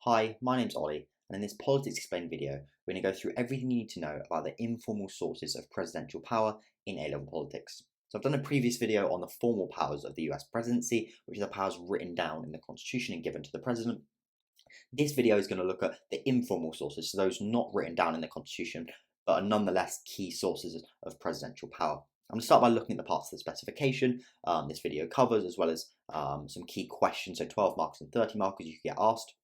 Hi, my name's Ollie, and in this Politics Explained video, we're going to go through everything you need to know about the informal sources of presidential power in A-level politics. So I've done a previous video on the formal powers of the US presidency, which are the powers written down in the Constitution and given to the president. This video is going to look at the informal sources, so those not written down in the Constitution, but are nonetheless key sources of presidential power. I'm going to start by looking at the parts of the specification this video covers, as well as some key questions, so 12 markers and 30 markers you can get asked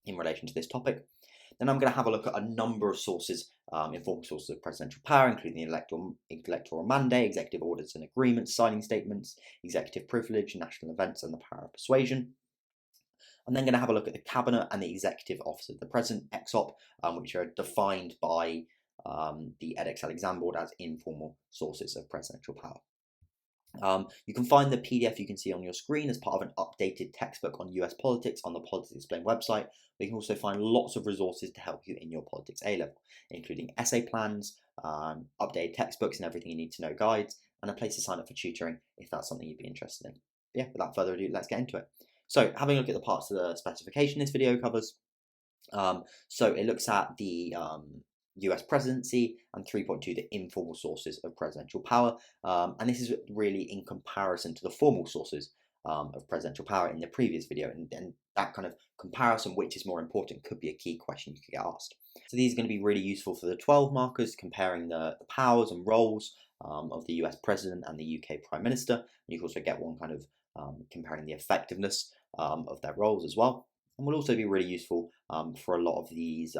in relation to this topic. Then I'm going to have a look at a number of sources, informal sources of presidential power, including the electoral mandate, executive orders and agreements, signing statements, executive privilege, national events, and the power of persuasion. I'm then going to have a look at the cabinet and the executive office of the president, EXOP, which are defined by the edX exam board as informal sources of presidential power. You can find the PDF you can see on your screen as part of an updated textbook on US politics on the Politics Explained website. You can also find lots of resources to help you in your politics A-level, including essay plans, updated textbooks and everything you need to know guides, and a place to sign up for tutoring if that's something you'd be interested in. Yeah, without further ado, let's get into it. So having a look at the parts of the specification this video covers. So it looks at the US presidency, and 3.2, the informal sources of presidential power. And this is really in comparison to the formal sources of presidential power in the previous video. And that kind of comparison, which is more important, could be a key question you could get asked. So these are going to be really useful for the 12 markers, comparing the powers and roles of the US president and the UK prime minister. You can also get one kind of comparing the effectiveness of their roles as well. And will also be really useful for a lot of these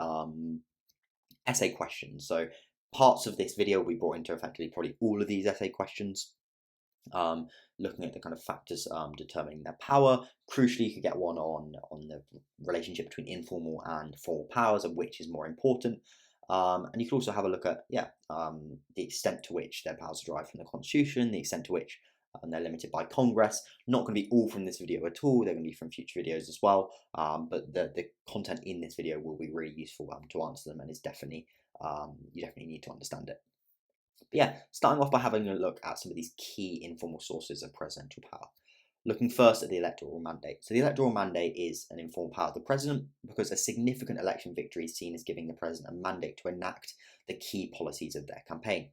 essay questions. So parts of this video will be brought into effectively probably all of these essay questions, looking at the kind of factors determining their power. Crucially, you could get one on the relationship between informal and formal powers and which is more important. And you could also have a look at the extent to which their powers are derived from the Constitution, the extent to which they're limited by Congress. Not going to be all from this video at all, they're going to be from future videos as well, but the content in this video will be really useful to answer them, and it's definitely, you definitely need to understand it. But yeah, starting off by having a look at some of these key informal sources of presidential power. Looking first at the electoral mandate. So the electoral mandate is an informal power of the president because a significant election victory is seen as giving the president a mandate to enact the key policies of their campaign.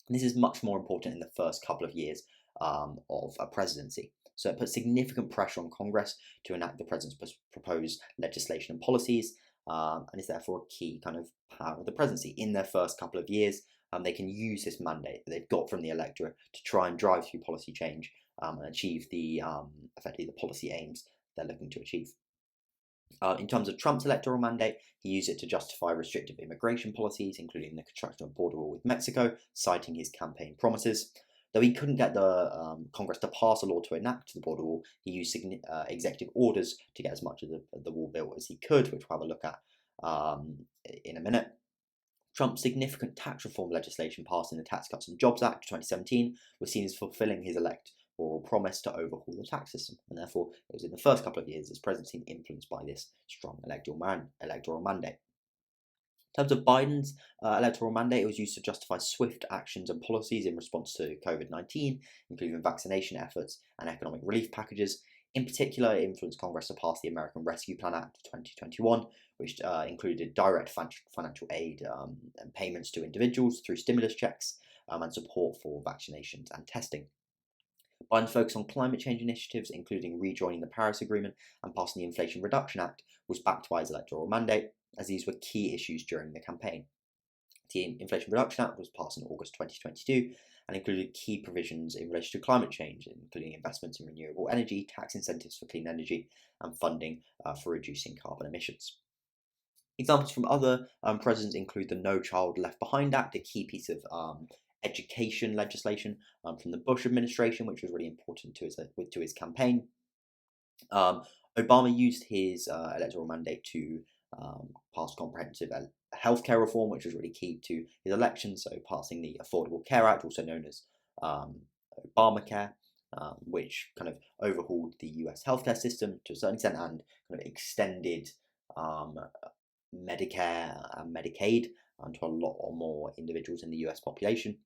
And this is much more important in the first couple of years of a presidency. So it puts significant pressure on Congress to enact the president's proposed legislation and policies, and is therefore a key kind of power of the presidency. In their first couple of years, they can use this mandate that they've got from the electorate to try and drive through policy change and achieve the effectively the policy aims they're looking to achieve. In terms of Trump's electoral mandate, he used it to justify restrictive immigration policies, including the construction of a border wall with Mexico, citing his campaign promises. Though he couldn't get the Congress to pass a law to enact the border wall, he used executive orders to get as much of the wall built as he could, which we'll have a look at in a minute. Trump's significant tax reform legislation passed in the Tax Cuts and Jobs Act of 2017 was seen as fulfilling his electoral promise to overhaul the tax system, and therefore it was in the first couple of years his presidency influenced by this strong electoral mandate. In terms of Biden's electoral mandate, it was used to justify swift actions and policies in response to COVID-19, including vaccination efforts and economic relief packages. In particular, it influenced Congress to pass the American Rescue Plan Act of 2021, which included direct financial aid and payments to individuals through stimulus checks and support for vaccinations and testing. Biden's focus on climate change initiatives, including rejoining the Paris Agreement and passing the Inflation Reduction Act, was backed by his electoral mandate, as these were key issues during the campaign. The Inflation Reduction Act was passed in August 2022 and included key provisions in relation to climate change, including investments in renewable energy, tax incentives for clean energy, and funding for reducing carbon emissions. Examples from other presidents include the No Child Left Behind Act, a key piece of education legislation from the Bush administration, which was really important to his campaign. Obama used his electoral mandate to pass comprehensive healthcare reform, which was really key to his election. So passing the Affordable Care Act, also known as Obamacare, which kind of overhauled the US healthcare system to a certain extent and kind of extended Medicare and Medicaid to a lot more individuals in the US population.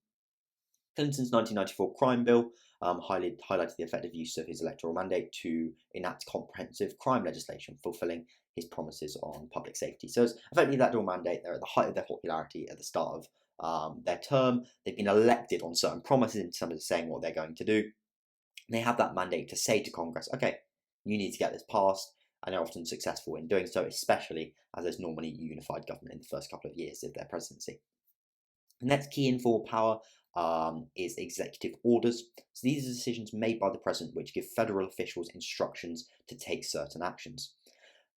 Clinton's 1994 crime bill highlighted the effective use of his electoral mandate to enact comprehensive crime legislation, fulfilling his promises on public safety. So it's effectively that dual mandate. They're at the height of their popularity at the start of their term. They've been elected on certain promises in terms of saying what they're going to do. They have that mandate to say to Congress, okay, you need to get this passed, and they're often successful in doing so, especially as there's normally unified government in the first couple of years of their presidency. The next key informal power is executive orders. So these are decisions made by the president which give federal officials instructions to take certain actions.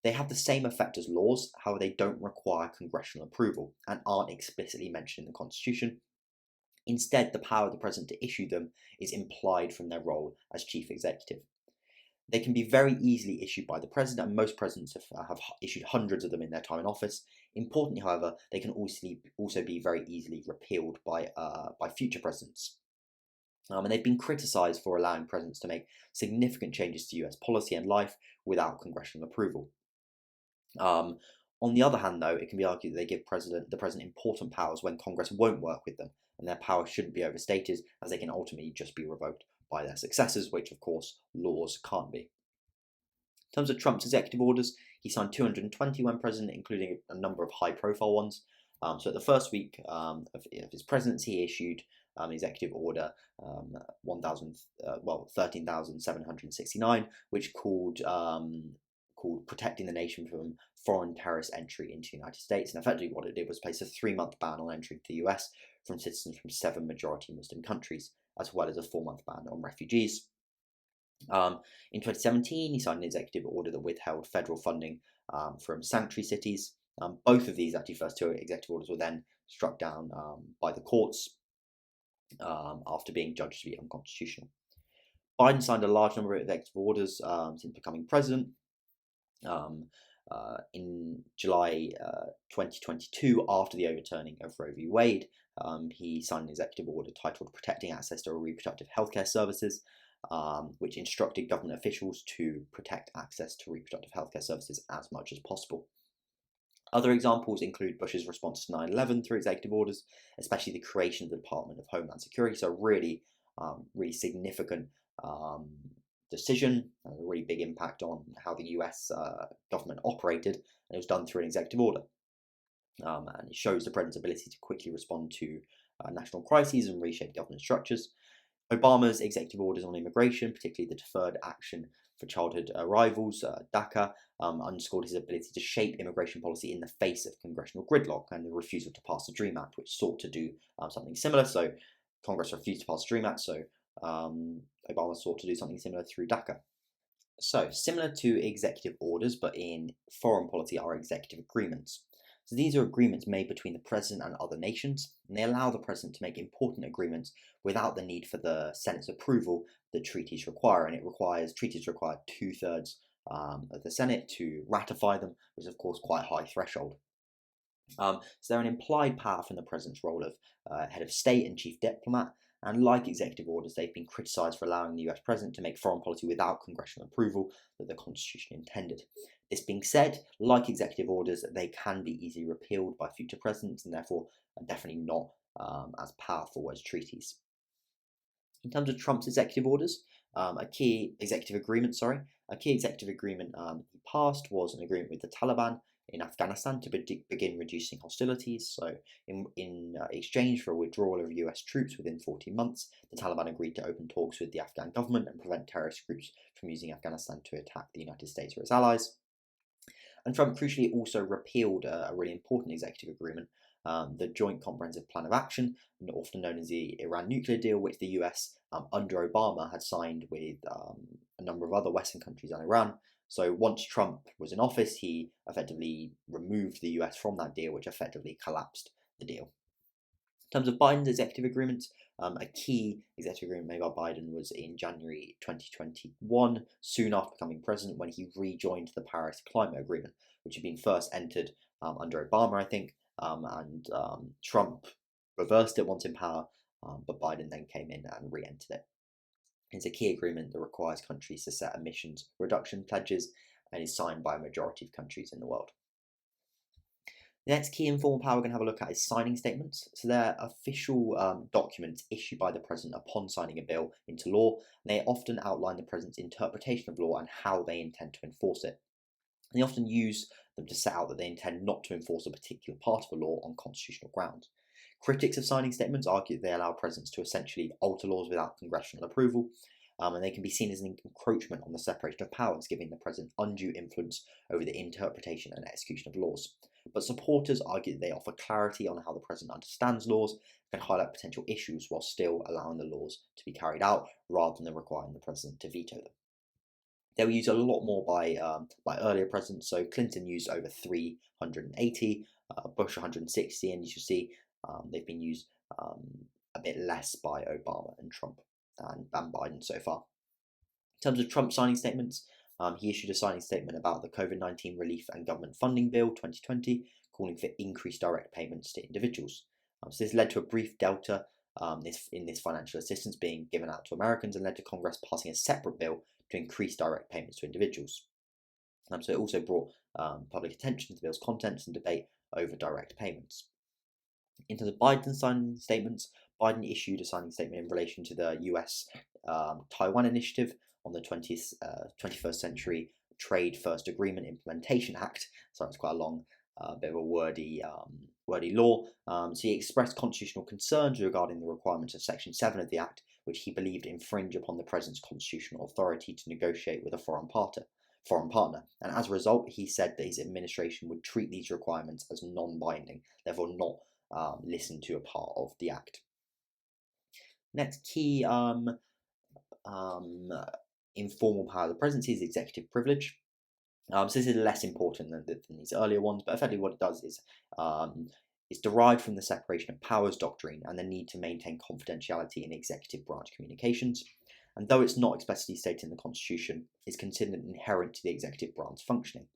They have the same effect as laws, however, they don't require congressional approval and aren't explicitly mentioned in the Constitution. Instead, the power of the president to issue them is implied from their role as chief executive. They can be very easily issued by the president, and most presidents have issued hundreds of them in their time in office. Importantly, however, they can also be very easily repealed by future presidents. And they've been criticised for allowing presidents to make significant changes to US policy and life without congressional approval. On the other hand, though, it can be argued that they give the president important powers when Congress won't work with them, and their power shouldn't be overstated, as they can ultimately just be revoked by their successors, which of course laws can't be. In terms of Trump's executive orders, he signed 220 when president, including a number of high-profile ones. So at the first week of his presidency, he issued executive order 13,769, which called protecting the nation from foreign terrorist entry into the United States. And effectively what it did was place a 3-month ban on entry to the US from citizens from 7 majority Muslim countries, as well as a 4-month ban on refugees. In 2017, he signed an executive order that withheld federal funding from sanctuary cities. Both of these, actually, first two executive orders were then struck down by the courts after being judged to be unconstitutional. Biden signed a large number of executive orders since becoming president. In July 2022, after the overturning of Roe v. Wade, he signed an executive order titled Protecting Access to Reproductive Healthcare Services, which instructed government officials to protect access to reproductive healthcare services as much as possible. Other examples include Bush's response to 9/11 through executive orders, especially the creation of the Department of Homeland Security. So really significant decision, a really big impact on how the US government operated, and it was done through an executive order. And it shows the president's ability to quickly respond to national crises and reshape government structures. Obama's executive orders on immigration, particularly the Deferred Action for Childhood Arrivals, DACA, underscored his ability to shape immigration policy in the face of congressional gridlock and the refusal to pass the DREAM Act, which sought to do something similar. So Congress refused to pass the DREAM Act, so Obama sought to do something similar through DACA. So similar to executive orders, but in foreign policy, are executive agreements. So these are agreements made between the president and other nations, and they allow the president to make important agreements without the need for the Senate's approval that treaties require. And treaties require 2/3 of the Senate to ratify them, which is of course quite a high threshold. So they're an implied power from the president's role of head of state and chief diplomat. And like executive orders, they've been criticised for allowing the US president to make foreign policy without congressional approval that the Constitution intended. This being said, like executive orders, they can be easily repealed by future presidents and therefore are definitely not as powerful as treaties. In terms of Trump's executive orders, a key executive agreement he passed was an agreement with the Taliban in Afghanistan to begin reducing hostilities. So in exchange for a withdrawal of US troops within 14 months, the Taliban agreed to open talks with the Afghan government and prevent terrorist groups from using Afghanistan to attack the United States or its allies. And Trump crucially also repealed a really important executive agreement, the Joint Comprehensive Plan of Action, often known as the Iran nuclear deal, which the US under Obama had signed with a number of other Western countries and Iran. So once Trump was in office, he effectively removed the US from that deal, which effectively collapsed the deal. In terms of Biden's executive agreements, a key executive agreement made by Biden was in January 2021, soon after becoming president, when he rejoined the Paris Climate Agreement, which had been first entered under Obama, I think, and Trump reversed it once in power, but Biden then came in and re-entered it. It's a key agreement that requires countries to set emissions reduction pledges and is signed by a majority of countries in the world. The next key informal power we're going to have a look at is signing statements. So they're official documents issued by the President upon signing a bill into law. They often outline the President's interpretation of law and how they intend to enforce it. And they often use them to set out that they intend not to enforce a particular part of a law on constitutional grounds. Critics of signing statements argue that they allow presidents to essentially alter laws without congressional approval, and they can be seen as an encroachment on the separation of powers, giving the president undue influence over the interpretation and execution of laws. But supporters argue that they offer clarity on how the president understands laws, can highlight potential issues while still allowing the laws to be carried out, rather than requiring the president to veto them. They were used a lot more by earlier presidents. So Clinton used over 380, Bush 160, and you should see they've been used a bit less by Obama and Trump and Biden so far. In terms of Trump signing statements, he issued a signing statement about the COVID-19 Relief and Government Funding Bill 2020, calling for increased direct payments to individuals. So this led to a brief delta in this financial assistance being given out to Americans, and led to Congress passing a separate bill to increase direct payments to individuals. So it also brought public attention to the bill's contents and debate over direct payments. In terms of Biden's signing statements, Biden issued a signing statement in relation to the US Taiwan Initiative on the 21st Century Trade First Agreement Implementation Act. So it's quite a long, bit of a wordy law. So he expressed constitutional concerns regarding the requirements of Section 7 of the Act, which he believed infringe upon the President's constitutional authority to negotiate with a foreign partner. And as a result, he said that his administration would treat these requirements as non-binding, therefore not listen to a part of the Act. Next key informal power of the presidency is executive privilege. So this is less important than these earlier ones, but effectively what it does is it's derived from the separation of powers doctrine and the need to maintain confidentiality in executive branch communications. And though it's not explicitly stated in the Constitution, it's considered inherent to the executive branch functioning.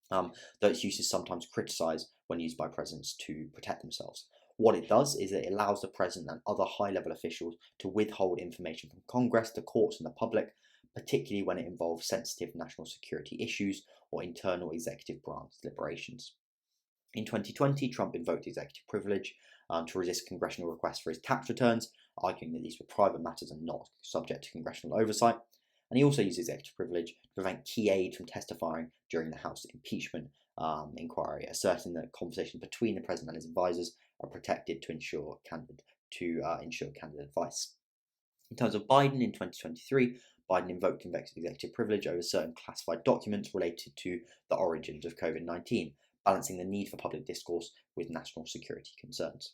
Though its use is sometimes criticised when used by presidents to protect themselves. What it does is it allows the president and other high-level officials to withhold information from Congress, the courts, and the public, particularly when it involves sensitive national security issues or internal executive branch deliberations. In 2020, Trump invoked executive privilege to resist congressional requests for his tax returns, arguing that these were private matters and not subject to congressional oversight. And he also used executive privilege to prevent key aides from testifying during the House impeachment inquiry, asserting that conversations between the president and his advisors are protected to ensure candid advice. In terms of Biden in 2023, Biden invoked executive privilege over certain classified documents related to the origins of COVID-19, balancing the need for public discourse with national security concerns.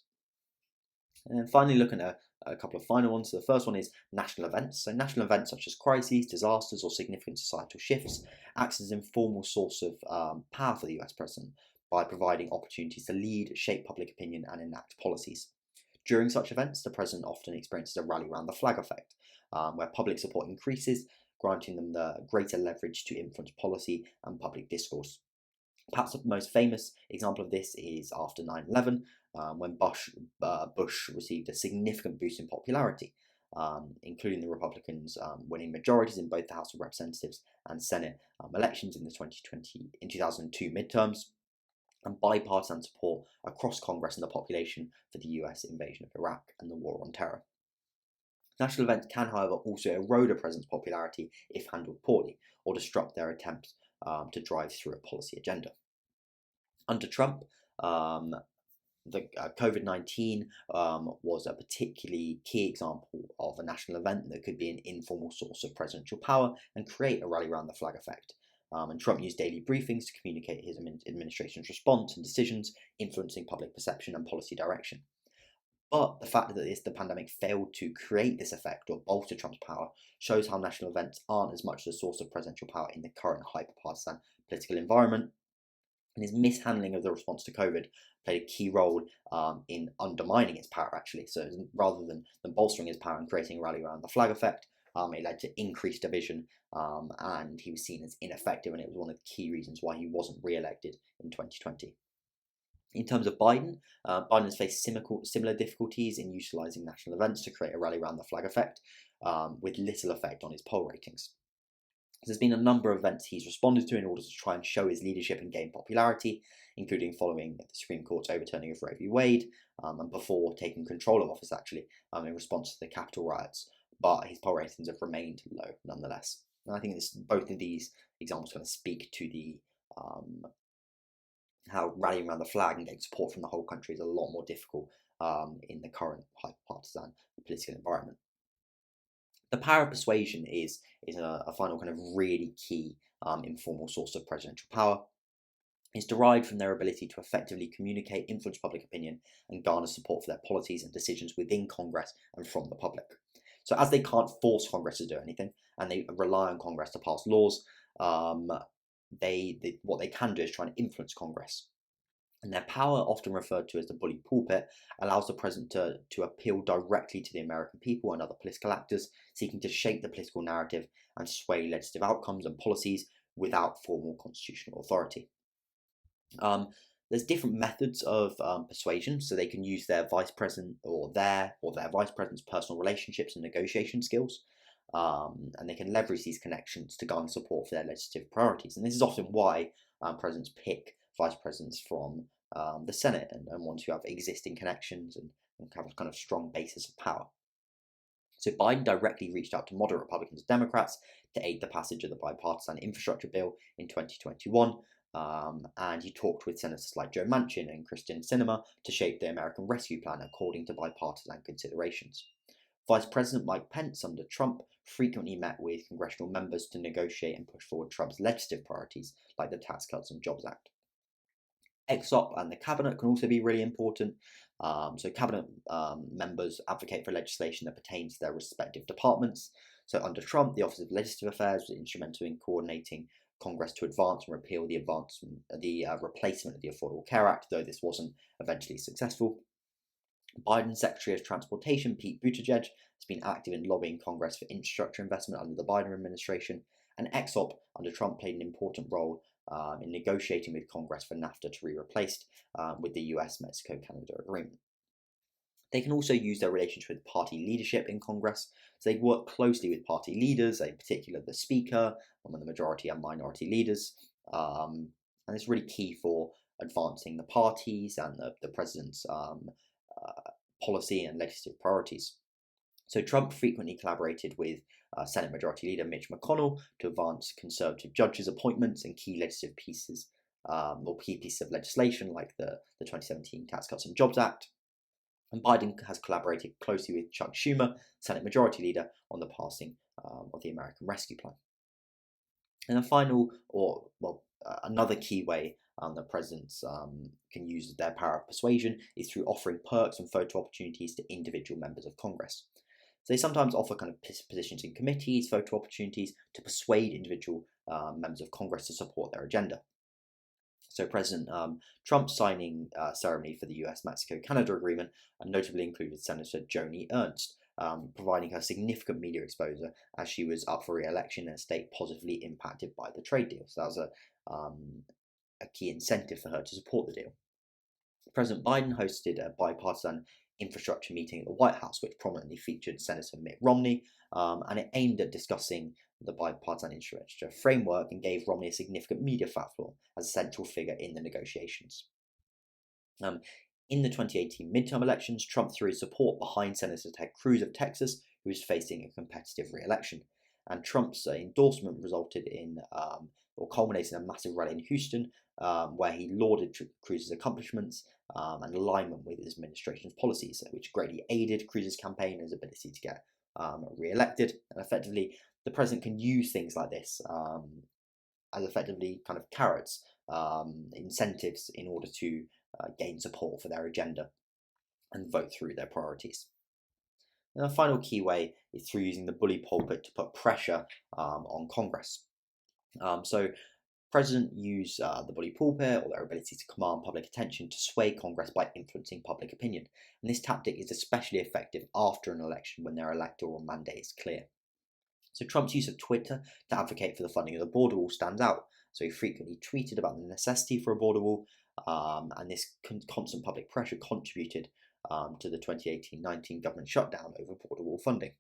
And then finally, looking at a couple of final ones. So the first one is national events. So national events such as crises, disasters, or significant societal shifts acts as an informal source of power for the US president by providing opportunities to lead, shape public opinion, and enact policies. During such events, the president often experiences a rally around the flag effect, where public support increases, granting them the greater leverage to influence policy and public discourse. Perhaps the most famous example of this is after 9/11, when Bush received a significant boost in popularity, including the Republicans winning majorities in both the House of Representatives and Senate elections in the 2002 midterms, and bipartisan support across Congress and the population for the US invasion of Iraq and the war on terror. National events can, however, also erode a president's popularity if handled poorly, or disrupt their attempts to drive through a policy agenda. Under Trump, the COVID-19 was a particularly key example of a national event that could be an informal source of presidential power and create a rally around the flag effect. And Trump used daily briefings to communicate his administration's response and decisions, influencing public perception and policy direction. But the fact that the pandemic failed to create this effect or bolster Trump's power shows how national events aren't as much the source of presidential power in the current hyper-partisan political environment. And his mishandling of the response to COVID played a key role in undermining its power, actually. So rather than bolstering his power and creating a rally around the flag effect, it led to increased division, and he was seen as ineffective, and it was one of the key reasons why he wasn't re-elected in 2020. In terms of Biden, Biden has faced similar difficulties in utilising national events to create a rally around the flag effect, with little effect on his poll ratings. There's been a number of events he's responded to in order to try and show his leadership and gain popularity, including following the Supreme Court's overturning of Roe v. Wade, and before taking control of office, actually, in response to the Capitol riots. But his poll ratings have remained low, nonetheless. And I think both of these examples kind of speak to the how rallying around the flag and getting support from the whole country is a lot more difficult in the current hyper-partisan political environment. The power of persuasion is a final kind of really key informal source of presidential power. It's derived from their ability to effectively communicate, influence public opinion, and garner support for their policies and decisions within Congress and from the public. So as they can't force Congress to do anything, and they rely on Congress to pass laws, what they can do is try and influence Congress. And their power, often referred to as the bully pulpit, allows the president to appeal directly to the American people and other political actors, seeking to shape the political narrative and sway legislative outcomes and policies without formal constitutional authority. There's different methods of persuasion, so they can use their vice president or their vice president's personal relationships and negotiation skills, and they can leverage these connections to garner support for their legislative priorities. And this is often why presidents pick vice presidents from the Senate and ones who have existing connections and have a kind of strong basis of power. So Biden directly reached out to moderate Republicans and Democrats to aid the passage of the bipartisan infrastructure bill in 2021. And he talked with senators like Joe Manchin and Kristen Sinema to shape the American Rescue Plan according to bipartisan considerations. Vice President Mike Pence under Trump frequently met with congressional members to negotiate and push forward Trump's legislative priorities like the Tax Cuts and Jobs Act. EXOP and the cabinet can also be really important. So cabinet members advocate for legislation that pertains to their respective departments. So under Trump, the Office of Legislative Affairs was instrumental in coordinating Congress to advance and repeal the replacement of the Affordable Care Act, though this wasn't eventually successful. Biden's Secretary of Transportation, Pete Buttigieg, has been active in lobbying Congress for infrastructure investment under the Biden administration, and EXOP under Trump played an important role in negotiating with Congress for NAFTA to be replaced with the US-Mexico-Canada agreement. They can also use their relationship with party leadership in Congress. So they work closely with party leaders, in particular the Speaker, and the majority and minority leaders. And it's really key for advancing the parties and the president's policy and legislative priorities. So Trump frequently collaborated with Senate Majority Leader Mitch McConnell to advance conservative judges' appointments and key legislative pieces or key pieces of legislation like the 2017 Tax Cuts and Jobs Act. And Biden has collaborated closely with Chuck Schumer, Senate Majority Leader, on the passing of the American Rescue Plan. And the final, another key way that presidents can use their power of persuasion is through offering perks and photo opportunities to individual members of Congress. So they sometimes offer kind of positions in committees, photo opportunities to persuade individual members of Congress to support their agenda. So President Trump's signing ceremony for the US-Mexico-Canada agreement notably included Senator Joni Ernst, providing her significant media exposure as she was up for re-election in a state positively impacted by the trade deal. So that was a key incentive for her to support the deal. President Biden hosted a bipartisan infrastructure meeting at the White House, which prominently featured Senator Mitt Romney, and it aimed at discussing the bipartisan infrastructure framework and gave Romney a significant media platform as a central figure in the negotiations. In the 2018 midterm elections, Trump threw his support behind Senator Ted Cruz of Texas, who was facing a competitive re-election. And Trump's endorsement resulted in, or culminated in a massive rally in Houston, where he lauded Cruz's accomplishments and alignment with his administration's policies, which greatly aided Cruz's campaign and his ability to get re-elected. And effectively, the president can use things like this as effectively kind of carrots, incentives in order to gain support for their agenda and vote through their priorities. And the final key way is through using the bully pulpit to put pressure on Congress. So presidents use the bully pulpit or their ability to command public attention to sway Congress by influencing public opinion. And this tactic is especially effective after an election when their electoral mandate is clear. So Trump's use of Twitter to advocate for the funding of the border wall stands out. So he frequently tweeted about the necessity for a border wall, and this constant public pressure contributed to the 2018-19 government shutdown over border wall funding.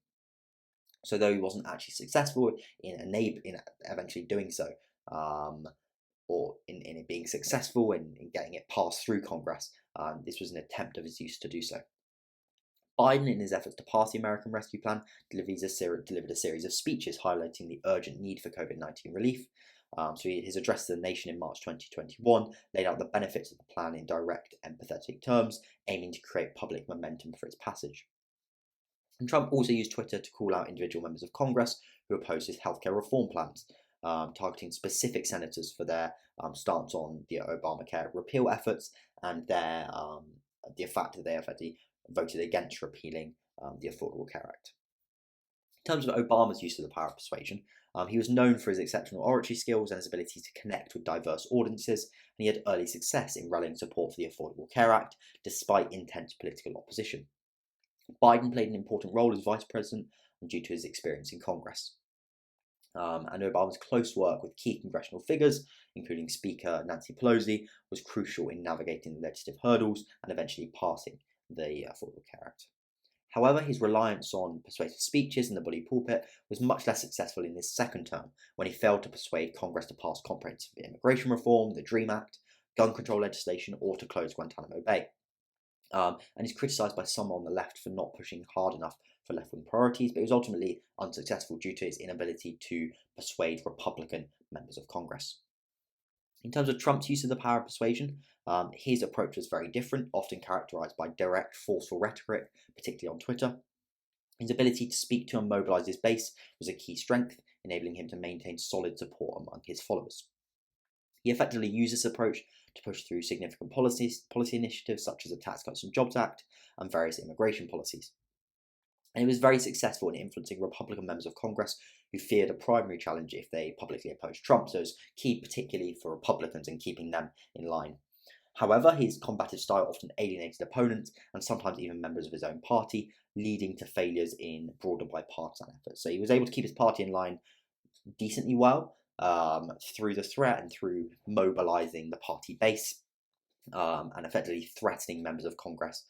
So though he wasn't actually successful in eventually doing so, or in it being successful in getting it passed through Congress, this was an attempt of his use to do so. Biden, in his efforts to pass the American Rescue Plan, delivered a series of speeches highlighting the urgent need for COVID-19 relief. His address to the nation in March 2021 laid out the benefits of the plan in direct, empathetic terms, aiming to create public momentum for its passage. And Trump also used Twitter to call out individual members of Congress who opposed his healthcare reform plans, targeting specific senators for their stance on the Obamacare repeal efforts and the fact that they effectively voted against repealing the Affordable Care Act. In terms of Obama's use of the power of persuasion, he was known for his exceptional oratory skills and his ability to connect with diverse audiences, and he had early success in rallying support for the Affordable Care Act, despite intense political opposition. Biden played an important role as vice president due to his experience in Congress. And Obama's close work with key congressional figures, including Speaker Nancy Pelosi, was crucial in navigating the legislative hurdles and eventually passing the Affordable Care Act. However, his reliance on persuasive speeches in the bully pulpit was much less successful in his second term, when he failed to persuade Congress to pass comprehensive immigration reform, the DREAM Act, gun control legislation, or to close Guantanamo Bay. And he's criticised by some on the left for not pushing hard enough for left-wing priorities, but he was ultimately unsuccessful due to his inability to persuade Republican members of Congress. In terms of Trump's use of the power of persuasion, his approach was very different, often characterised by direct, forceful rhetoric, particularly on Twitter. His ability to speak to and mobilise his base was a key strength, enabling him to maintain solid support among his followers. He effectively used this approach to push through significant policy initiatives such as the Tax Cuts and Jobs Act and various immigration policies. And he was very successful in influencing Republican members of Congress who feared a primary challenge if they publicly opposed Trump, so it was key particularly for Republicans in keeping them in line. However, his combative style often alienated opponents and sometimes even members of his own party, leading to failures in broader bipartisan efforts. So he was able to keep his party in line decently well through the threat and through mobilising the party base and effectively threatening members of Congress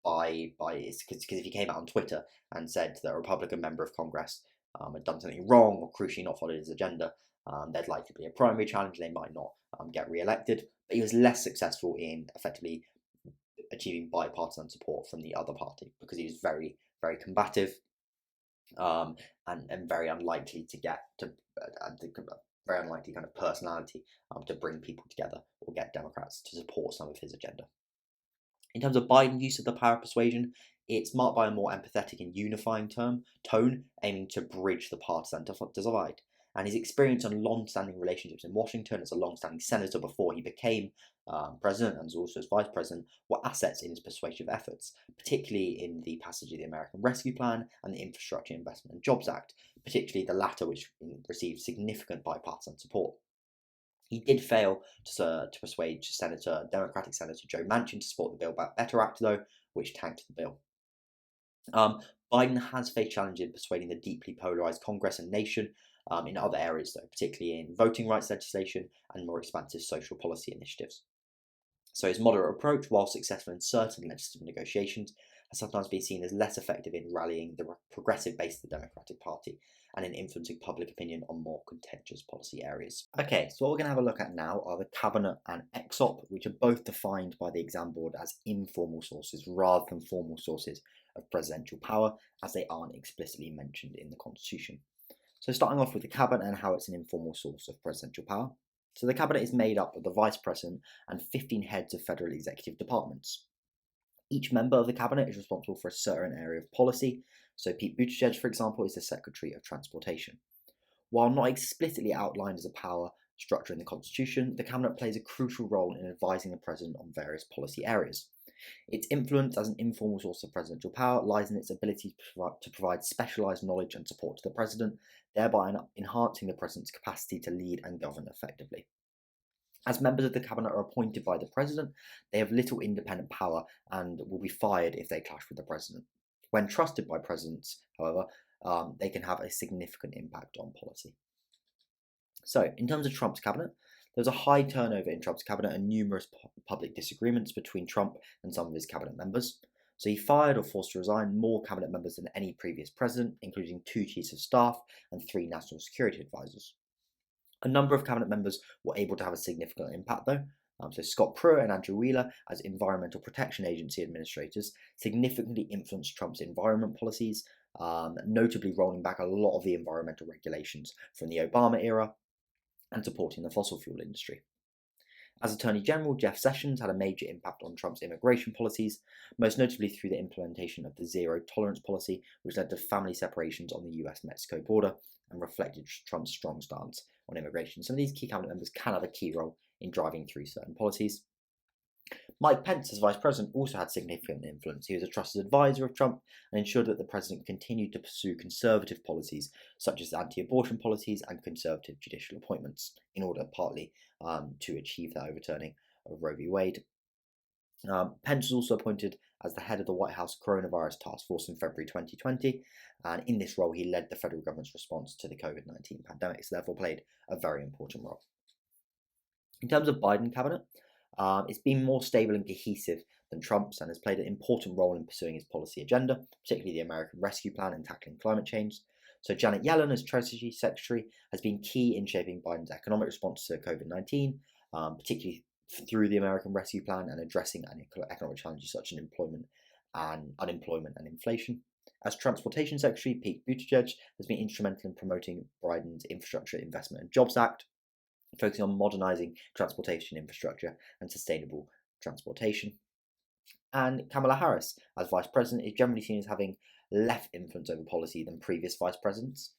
because if he came out on Twitter and said that a Republican member of Congress had done something wrong or crucially not followed his agenda, there'd likely be a primary challenge. They might not get re-elected, but he was less successful in effectively achieving bipartisan support from the other party because he was very, very combative and very unlikely to get to very unlikely kind of personality to bring people together or get Democrats to support some of his agenda. In terms of Biden's use of the power of persuasion, it's marked by a more empathetic and unifying tone, aiming to bridge the partisan divide. And his experience and long-standing relationships in Washington as a long-standing senator before he became president and also as vice president were assets in his persuasive efforts, particularly in the passage of the American Rescue Plan and the Infrastructure Investment and Jobs Act, particularly the latter, which received significant bipartisan support. He did fail to persuade Democratic Senator Joe Manchin to support the Build Back Better Act, though, which tanked the bill. Biden has faced challenges in persuading the deeply polarised Congress and nation in other areas, though, particularly in voting rights legislation and more expansive social policy initiatives. So his moderate approach, while successful in certain legislative negotiations, has sometimes been seen as less effective in rallying the progressive base of the Democratic Party and in influencing public opinion on more contentious policy areas. Okay, so what we're going to have a look at now are the Cabinet and EXOP, which are both defined by the exam board as informal sources rather than formal sources of presidential power, as they aren't explicitly mentioned in the Constitution. So starting off with the Cabinet and how it's an informal source of presidential power. So the Cabinet is made up of the Vice President and 15 heads of federal executive departments. Each member of the Cabinet is responsible for a certain area of policy. So Pete Buttigieg, for example, is the Secretary of Transportation. While not explicitly outlined as a power structure in the Constitution, the Cabinet plays a crucial role in advising the President on various policy areas. Its influence as an informal source of presidential power lies in its ability to provide specialised knowledge and support to the President, thereby enhancing the President's capacity to lead and govern effectively. As members of the Cabinet are appointed by the President, they have little independent power and will be fired if they clash with the President. When trusted by presidents, however, they can have a significant impact on policy. So, in terms of Trump's Cabinet, there was a high turnover in Trump's Cabinet and numerous public disagreements between Trump and some of his Cabinet members. So he fired or forced to resign more cabinet members than any previous president, including 2 chiefs of staff and 3 national security advisors. A number of cabinet members were able to have a significant impact, though. So Scott Pruitt and Andrew Wheeler, as Environmental Protection Agency administrators, significantly influenced Trump's environment policies, notably rolling back a lot of the environmental regulations from the Obama era and supporting the fossil fuel industry. As Attorney General, Jeff Sessions had a major impact on Trump's immigration policies, most notably through the implementation of the zero tolerance policy, which led to family separations on the US-Mexico border and reflected Trump's strong stance on immigration. Some of these key cabinet members can have a key role in driving through certain policies. Mike Pence, as vice president, also had significant influence. He was a trusted advisor of Trump and ensured that the president continued to pursue conservative policies such as anti-abortion policies and conservative judicial appointments in order partly to achieve that overturning of Roe v. Wade. Pence was also appointed as the head of the White House Coronavirus Task Force in February 2020, and in this role he led the federal government's response to the COVID-19 pandemic, so therefore played a very important role. In terms of Biden cabinet, it's been more stable and cohesive than Trump's and has played an important role in pursuing his policy agenda, particularly the American Rescue Plan and tackling climate change. So Janet Yellen, as Treasury Secretary, has been key in shaping Biden's economic response to COVID-19, particularly through the American Rescue Plan and addressing economic challenges such as unemployment and inflation. As Transportation Secretary, Pete Buttigieg has been instrumental in promoting Biden's Infrastructure Investment and Jobs Act, focusing on modernising transportation infrastructure and sustainable transportation. And Kamala Harris, as Vice President, is generally seen as having less influence over policy than previous Vice Presidents,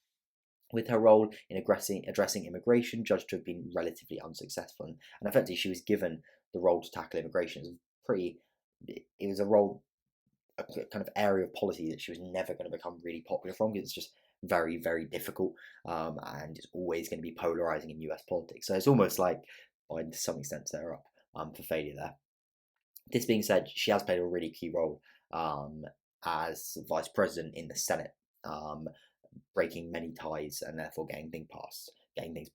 with her role in addressing immigration judged to have been relatively unsuccessful. And effectively, she was given the role to tackle immigration. It was a role, a kind of area of policy that she was never going to become really popular from, because it's just very, very difficult, and it's always going to be polarizing in US politics. So it's almost like Biden, to some extent, set her up for failure there. This being said, she has played a really key role as vice president in the Senate, breaking many ties and therefore getting things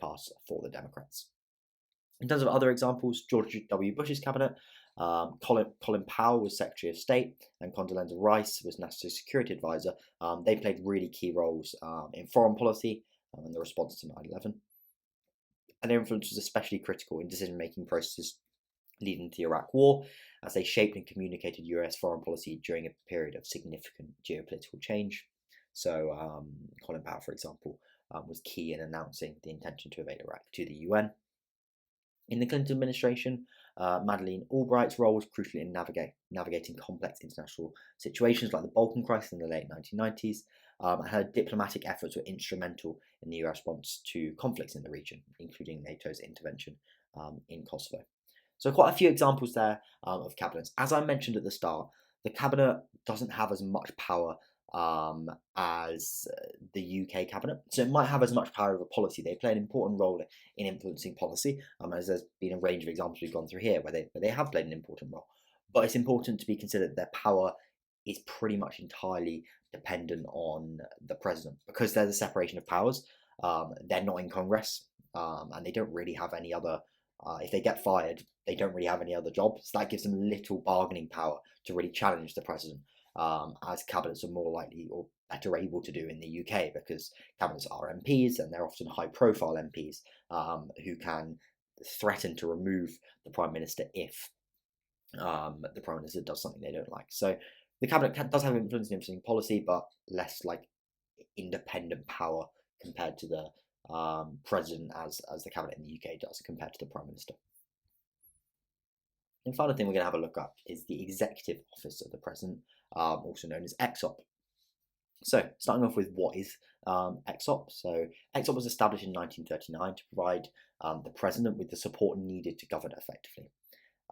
passed for the Democrats. In terms of other examples, George W. Bush's cabinet, Colin Powell was Secretary of State and Condoleezza Rice was National Security Advisor. They played really key roles in foreign policy and the response to 9/11. And their influence was especially critical in decision-making processes leading to the Iraq War, as they shaped and communicated US foreign policy during a period of significant geopolitical change. So Colin Powell, for example, was key in announcing the intention to invade Iraq to the UN. In the Clinton administration, Madeleine Albright's role was crucial in navigating complex international situations like the Balkan crisis in the late 1990s, and her diplomatic efforts were instrumental in the US response to conflicts in the region, including NATO's intervention in Kosovo. So quite a few examples there of cabinets. As I mentioned at the start, the cabinet doesn't have as much power as the UK cabinet, so it might have as much power over policy. They play an important role in influencing policy, as there's been a range of examples we've gone through here where they have played an important role. But it's important to be considered that their power is pretty much entirely dependent on the president, because there's a separation of powers. They're not in Congress, and they don't really have any other. If they get fired, they don't really have any other jobs. So that gives them little bargaining power to really challenge the president, as cabinets are more likely or better able to do in the UK, because cabinets are MPs and they're often high-profile MPs who can threaten to remove the Prime Minister if the Prime Minister does something they don't like. So the cabinet does have influence in influencing policy, but less like independent power compared to the president as the cabinet in the UK does compared to the Prime Minister. And the final thing we're going to have a look at is the Executive Office of the President, also known as EXOP. So, starting off with what is EXOP. So, EXOP was established in 1939 to provide the President with the support needed to govern effectively.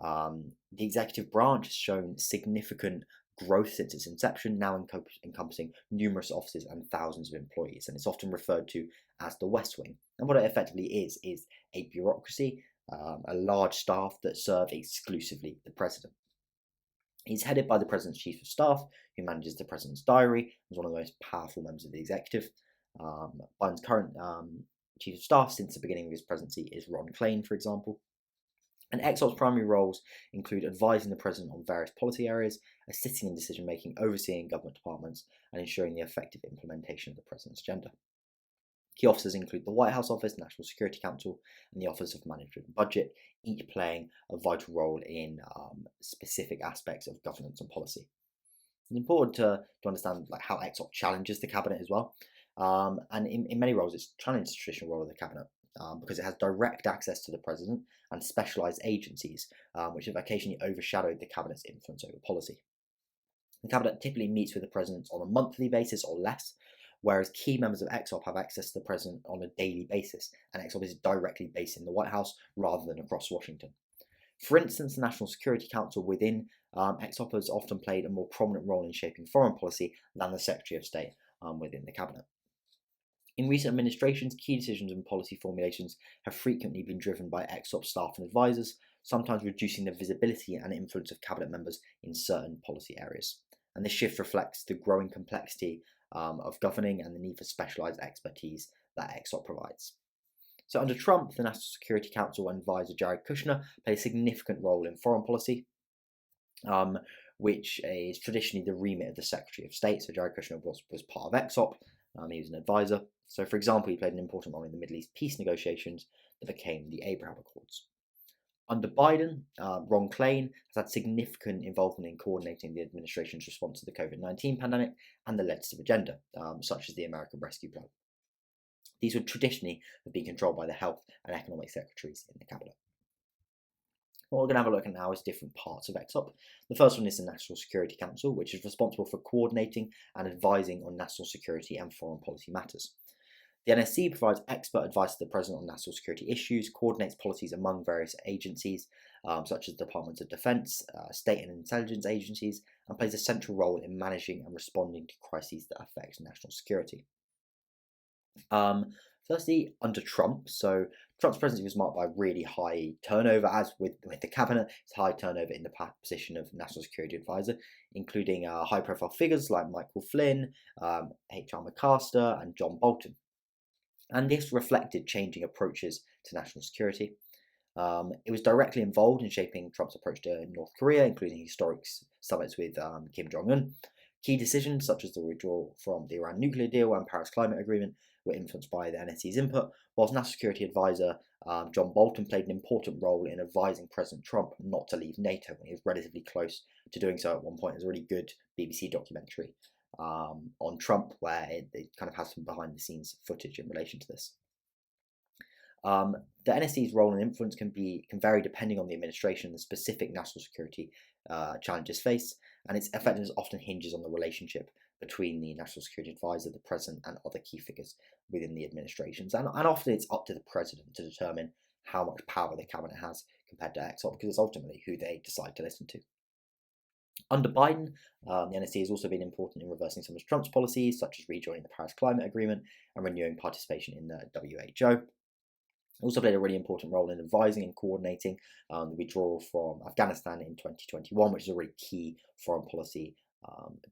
The executive branch has shown significant growth since its inception, now encompassing numerous offices and thousands of employees, and it's often referred to as the West Wing. And what it effectively is a bureaucracy, a large staff that serve exclusively the President. He's headed by the President's Chief of Staff, who manages the President's diary, as one of the most powerful members of the executive. Biden's current Chief of Staff since the beginning of his presidency is Ron Klain, for example. And EXOP's primary roles include advising the President on various policy areas, assisting in decision making, overseeing government departments, and ensuring the effective implementation of the President's agenda. Key officers include the White House Office, National Security Council, and the Office of Management and Budget, each playing a vital role in specific aspects of governance and policy. It's important to understand how EXOP challenges the cabinet as well. And in many roles, it's challenged the traditional role of the cabinet because it has direct access to the president and specialised agencies, which have occasionally overshadowed the cabinet's influence over policy. The cabinet typically meets with the president on a monthly basis or less, whereas key members of EXOP have access to the president on a daily basis, and EXOP is directly based in the White House rather than across Washington. For instance, the National Security Council within EXOP has often played a more prominent role in shaping foreign policy than the Secretary of State within the cabinet. In recent administrations, key decisions and policy formulations have frequently been driven by EXOP staff and advisors, sometimes reducing the visibility and influence of cabinet members in certain policy areas. And this shift reflects the growing complexity of governing and the need for specialised expertise that EXOP provides. So under Trump, the National Security Council advisor Jared Kushner played a significant role in foreign policy, which is traditionally the remit of the Secretary of State. So Jared Kushner was part of EXOP. He was an advisor. So, for example, he played an important role in the Middle East peace negotiations that became the Abraham Accords. Under Biden, Ron Klain has had significant involvement in coordinating the administration's response to the COVID-19 pandemic and the legislative agenda, such as the American Rescue Plan. These would traditionally have been controlled by the health and economic secretaries in the cabinet. What we're going to have a look at now is different parts of EXOP. The first one is the National Security Council, which is responsible for coordinating and advising on national security and foreign policy matters. The NSC provides expert advice to the President on national security issues, coordinates policies among various agencies, such as Departments of Defense, state and intelligence agencies, and plays a central role in managing and responding to crises that affect national security. Firstly, under Trump, so Trump's presidency was marked by really high turnover, as with the cabinet. It's high turnover in the position of National Security Advisor, including high-profile figures like Michael Flynn, H.R. McMaster, and John Bolton. And this reflected changing approaches to national security. It was directly involved in shaping Trump's approach to North Korea, including historic summits with Kim Jong-un. Key decisions, such as the withdrawal from the Iran nuclear deal and Paris Climate Agreement, were influenced by the NSC's input, whilst National Security Advisor John Bolton played an important role in advising President Trump not to leave NATO when he was relatively close to doing so at one point. There's a really good BBC documentary on Trump where it kind of has some behind-the-scenes footage in relation to this. The NSC's role and influence can vary depending on the administration and the specific national security challenges faced, and its effectiveness often hinges on the relationship between the National Security Advisor, the President, and other key figures within the administrations. And often it's up to the President to determine how much power the Cabinet has compared to EXOP, because it's ultimately who they decide to listen to. Under Biden, the NSC has also been important in reversing some of Trump's policies, such as rejoining the Paris Climate Agreement and renewing participation in the WHO. Also played a really important role in advising and coordinating the withdrawal from Afghanistan in 2021, which is a really key foreign policy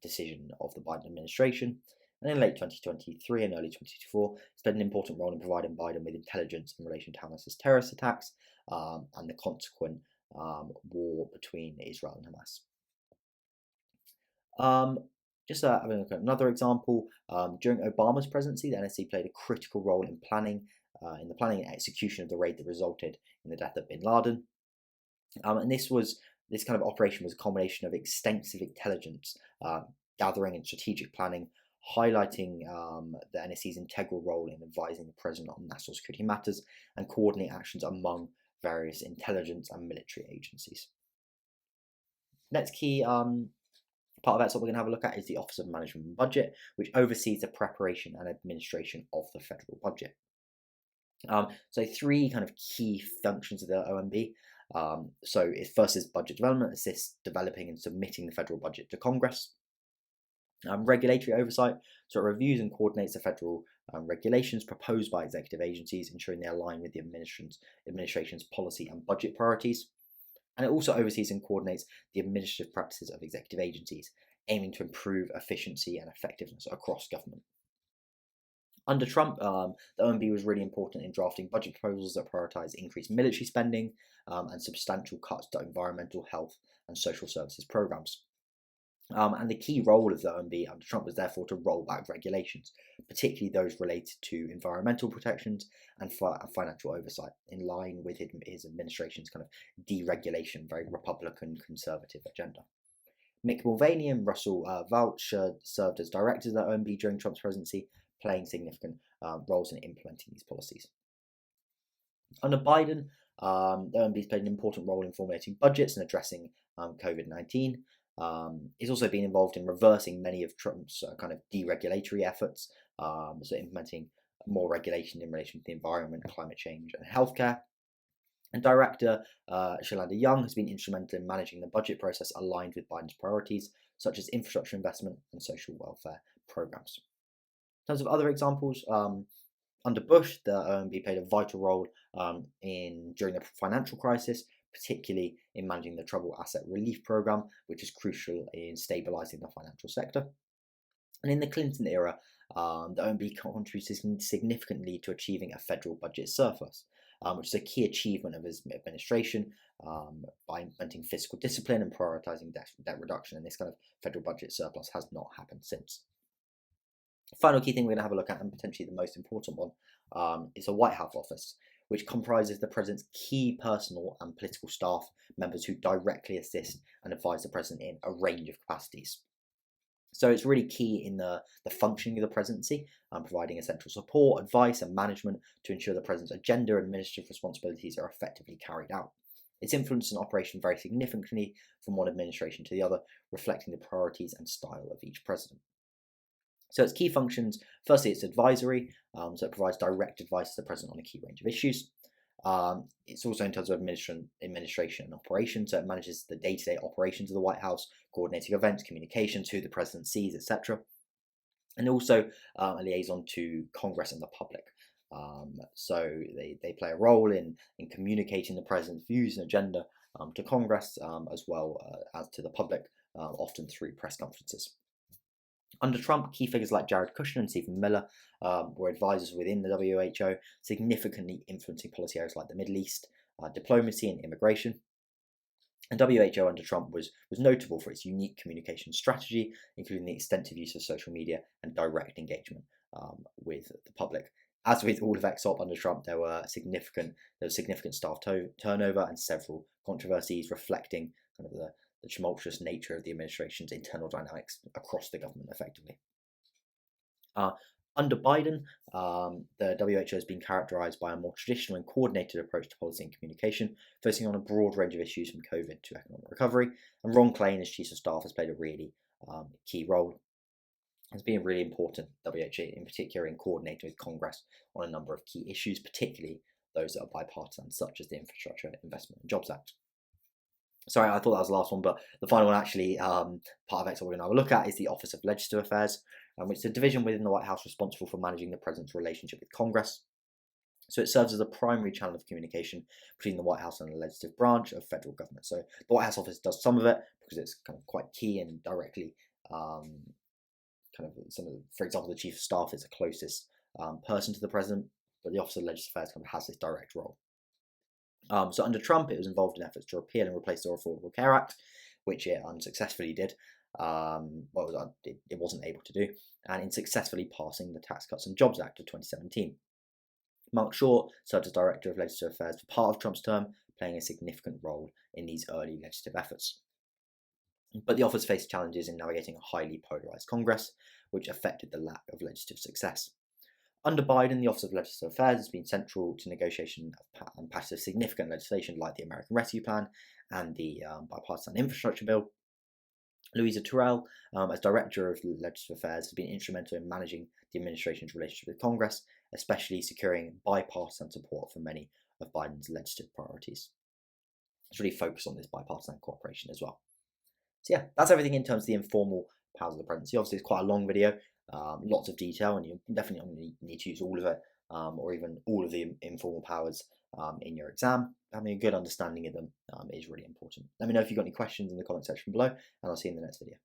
decision of the Biden administration. And in late 2023 and early 2024, it's played an important role in providing Biden with intelligence in relation to Hamas's terrorist attacks and the consequent war between Israel and Hamas. Just having a look at another example, during Obama's presidency, the NSC played a critical role in the planning and execution of the raid that resulted in the death of bin Laden. And this kind of operation was a combination of extensive intelligence gathering and strategic planning, highlighting the NSC's integral role in advising the president on national security matters and coordinating actions among various intelligence and military agencies. Next key part of EXOP we're going to have a look at is the Office of Management and Budget, which oversees the preparation and administration of the federal budget. So three kind of key functions of the OMB. So first is budget development, assists developing and submitting the federal budget to Congress. Regulatory oversight, so it reviews and coordinates the federal regulations proposed by executive agencies, ensuring they align with the administration's policy and budget priorities. And it also oversees and coordinates the administrative practices of executive agencies, aiming to improve efficiency and effectiveness across government. Under Trump, the OMB was really important in drafting budget proposals that prioritise increased military spending and substantial cuts to environmental, health, and social services programmes. And the key role of the OMB under Trump was therefore to roll back regulations, particularly those related to environmental protections and financial oversight, in line with his administration's kind of deregulation, very Republican conservative agenda. Mick Mulvaney and Russell Vought served as directors of the OMB during Trump's presidency, playing significant roles in implementing these policies. Under Biden, the OMB has played an important role in formulating budgets and addressing COVID-19. He's also been involved in reversing many of Trump's kind of deregulatory efforts, so implementing more regulation in relation to the environment, climate change, and healthcare. And Director Shalanda Young has been instrumental in managing the budget process aligned with Biden's priorities, such as infrastructure investment and social welfare programs. In terms of other examples, under Bush, the OMB played a vital role during the financial crisis, particularly in managing the Troubled Asset Relief Program, which is crucial in stabilising the financial sector. And in the Clinton era, the OMB contributed significantly to achieving a federal budget surplus, which is a key achievement of his administration by implementing fiscal discipline and prioritising debt reduction. And this kind of federal budget surplus has not happened since. The final key thing we're going to have a look at, and potentially the most important one, is the White House office, which comprises the president's key personal and political staff members who directly assist and advise the president in a range of capacities. So it's really key in the functioning of the presidency, providing essential support, advice, and management to ensure the president's agenda and administrative responsibilities are effectively carried out. Its influence and operation vary significantly from one administration to the other, reflecting the priorities and style of each president. So its key functions, firstly, it's advisory, so it provides direct advice to the president on a key range of issues. It's also in terms of administration and operations, so it manages the day-to-day operations of the White House, coordinating events, communications, who the president sees, etc. And also a liaison to Congress and the public. So they play a role in communicating the president's views and agenda to Congress, as well as to the public, often through press conferences. Under Trump, key figures like Jared Kushner and Stephen Miller were advisors within the WHO, significantly influencing policy areas like the Middle East, diplomacy, and immigration. And WHO under Trump was notable for its unique communication strategy, including the extensive use of social media and direct engagement with the public. As with all of EXOP under Trump, there was significant staff turnover and several controversies reflecting kind of the tumultuous nature of the administration's internal dynamics across the government effectively. Under Biden, the WHO has been characterised by a more traditional and coordinated approach to policy and communication, focusing on a broad range of issues from COVID to economic recovery. And Ron Klain, as Chief of Staff, has played a really key role. It's been really important, WHO in particular, in coordinating with Congress on a number of key issues, particularly those that are bipartisan, such as the Infrastructure Investment and Jobs Act. Sorry, I thought that was the last one, but the final one actually, part of EXOP we're going to have a look at is the Office of Legislative Affairs, which is a division within the White House responsible for managing the president's relationship with Congress. So it serves as a primary channel of communication between the White House and the legislative branch of federal government. So the White House office does some of it because it's kind of quite key and directly for example, the Chief of Staff is the closest person to the president, but the Office of Legislative Affairs kind of has this direct role. So under Trump, it was involved in efforts to repeal and replace the Affordable Care Act, which it unsuccessfully did. It wasn't able to do, and in successfully passing the Tax Cuts and Jobs Act of 2017. Mark Short served as Director of Legislative Affairs for part of Trump's term, playing a significant role in these early legislative efforts. But the office faced challenges in navigating a highly polarised Congress, which affected the lack of legislative success. Under Biden, the Office of Legislative Affairs has been central to negotiation and passage of significant legislation like the American Rescue Plan and the bipartisan infrastructure bill. Louisa Terrell, as Director of Legislative Affairs, has been instrumental in managing the administration's relationship with Congress, especially securing bipartisan support for many of Biden's legislative priorities. It's really focused on this bipartisan cooperation as well. So yeah, that's everything in terms of the informal powers of the presidency. Obviously, it's quite a long video, lots of detail, and you definitely only need to use all of it, or even all of the informal powers in your exam. Having a good understanding of them is really important. Let me know if you've got any questions in the comment section below, and I'll see you in the next video.